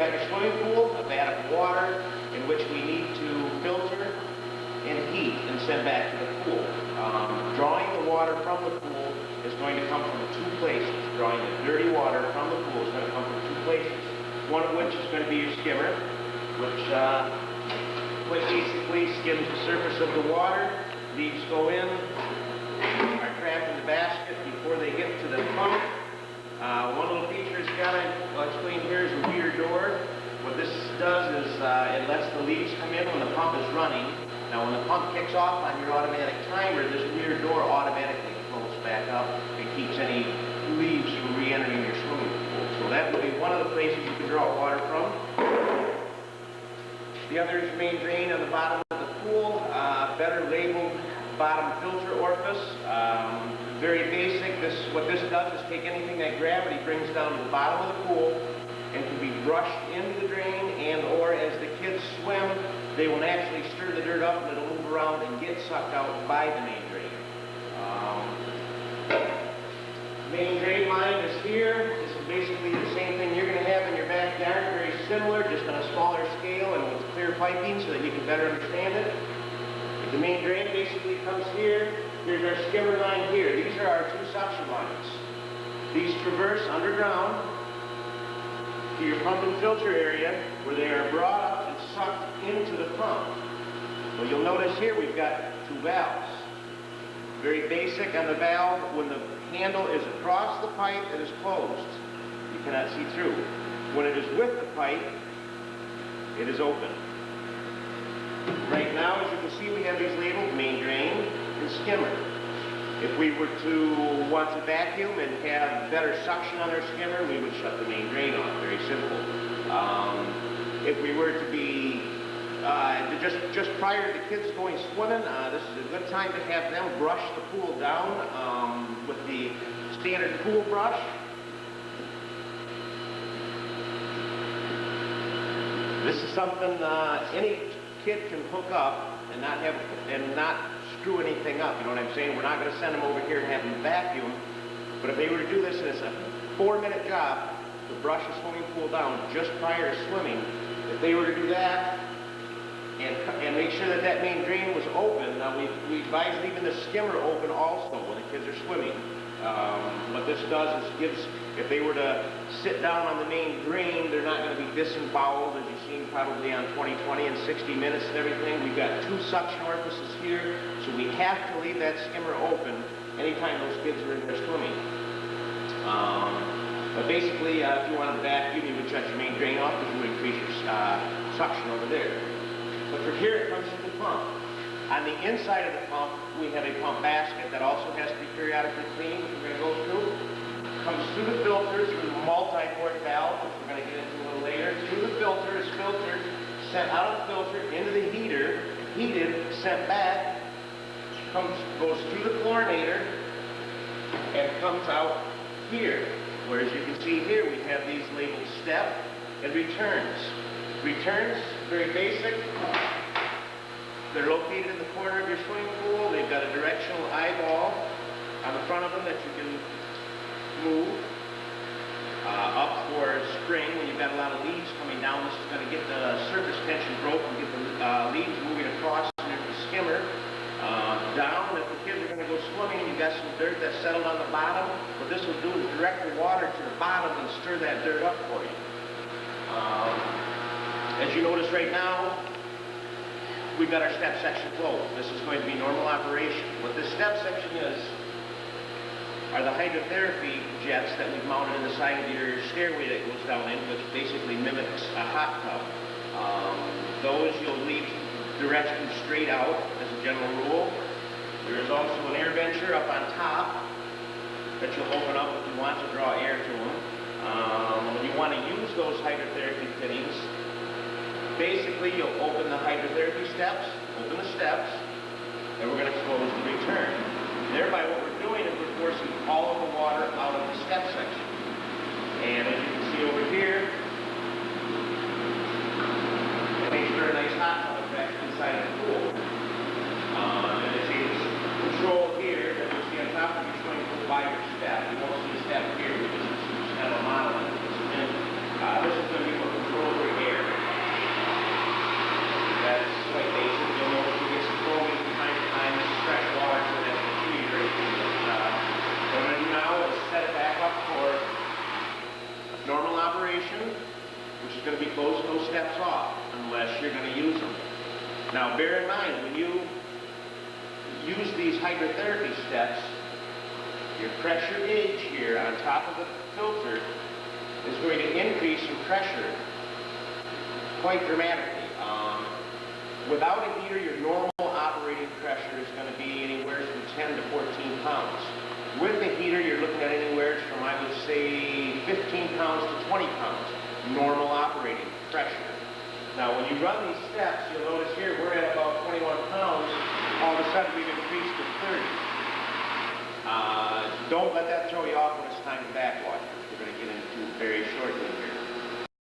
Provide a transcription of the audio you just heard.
got your swimming pool, a vat of water in which we need to filter and heat and send back to the pool. Drawing the water from the pool is going to come from two places. Drawing the dirty water from the pool is going to come from two places. One of which is going to be your skimmer, which basically skims the surface of the water. Leaves go in, are trapped in the basket before they get to the pump. One little feature it's got, I'll explain here, is a rear door. What this does is it lets the leaves come in when the pump is running. Now when the pump kicks off on your automatic timer, this rear door automatically closes back up and keeps any leaves from re-entering your swimming pool. So that would be one of the places you can draw water from. The other is main drain on the bottom of the pool, better labeled bottom filter orifice. Very basic. What this does is take anything that gravity brings down to the bottom of the pool and can be brushed into the drain, and or as the kids swim, they will naturally stir the dirt up and it'll move around and get sucked out by the main drain. Main drain line is here. This is basically the same thing you're going to have in your backyard, very similar, just on a smaller scale and with clear piping so that you can better understand it. The main drain basically comes here. Here's our skimmer line here. These are our two suction lines. These traverse underground to your pump and filter area where they are brought up and sucked into the pump. Well, you'll notice here we've got two valves. Very basic on the valve. When the handle is across the pipe, it is closed. You cannot see through. When it is with the pipe, it is open. Right now, as you can see, we have these labeled main drain and skimmer. If we were to want to vacuum and have better suction on our skimmer, we would shut the main drain off. Very simple. If we were to be just prior to the kids going swimming, this is a good time to have them brush the pool down with the standard pool brush. This is something any kid can hook up and not screw anything up. You know what I'm saying? We're not going to send them over here and have them vacuum. But if they were to do this, and it's a 4-minute job to brush a swimming pool down just prior to swimming, if they were to do that and make sure that that main drain was open, now we advise leaving the skimmer open also when the kids are swimming. What this does is if they were to sit down on the main drain, they're not going to be disemboweled, as you've seen probably on 20/20 and 60 Minutes and everything. We've got two suction orifices here, so we have to leave that skimmer open anytime those kids are in there swimming. But basically, if you wanted to vacuum, you would shut your main drain off because you would increase your suction over there. But from here, it comes to the pump. On the inside of the pump, we have a pump basket that also has to be periodically cleaned, which we're going to go through. Comes through the filter, through the multi-port valve, which we're going to get into a little later. Through the filter is filtered, sent out of the filter into the heater, heated, sent back, goes through the chlorinator, and comes out here. Where, as you can see here, we have these labeled step and returns. Returns, very basic. They're located in the corner of your swimming pool. They've got a directional eyeball on the front of them that you can move up for spring when you've got a lot of leaves coming down. This is going to get the surface tension broken, get the leaves moving across into the skimmer. Down, if the kids are going to go swimming and you've got some dirt that's settled on the bottom, what this will do is direct the water to the bottom and stir that dirt up for you. As you notice right now, we've got our step section closed. This is going to be normal operation. What this step section is are the hydrotherapy jets that we've mounted in the side of your stairway that goes down in, which basically mimics a hot tub. Those you'll leave direction straight out as a general rule. There is also an air venture up on top that you'll open up if you want to draw air to them. When you want to use those hydrotherapy fittings, basically you'll open the hydrotherapy steps, open the steps, and we're going to close the return. Thereby what we're doing is we're forcing all of the water out of the step section. And as you can see over here, it makes for a nice hot tub effect inside the pool. And as you control here, that you see on top of your swimming pool by your step. You won't see a step here because it's kind of a monolith. This is going to be what controls Now bear in mind, when you use these hydrotherapy steps, your pressure gauge here on top of the filter is going to increase in pressure quite dramatically. Without a heater, your normal operating pressure is going to be anywhere from 10 to 14 pounds. With the heater, you're looking at anywhere from, I would say, 15 pounds to 20 pounds, normal operating pressure. Now, when you run these steps, you'll notice here we're at about 21 pounds. All of a sudden, we've increased to 30. Don't let that throw you off when it's time to backwash. We're going to get into very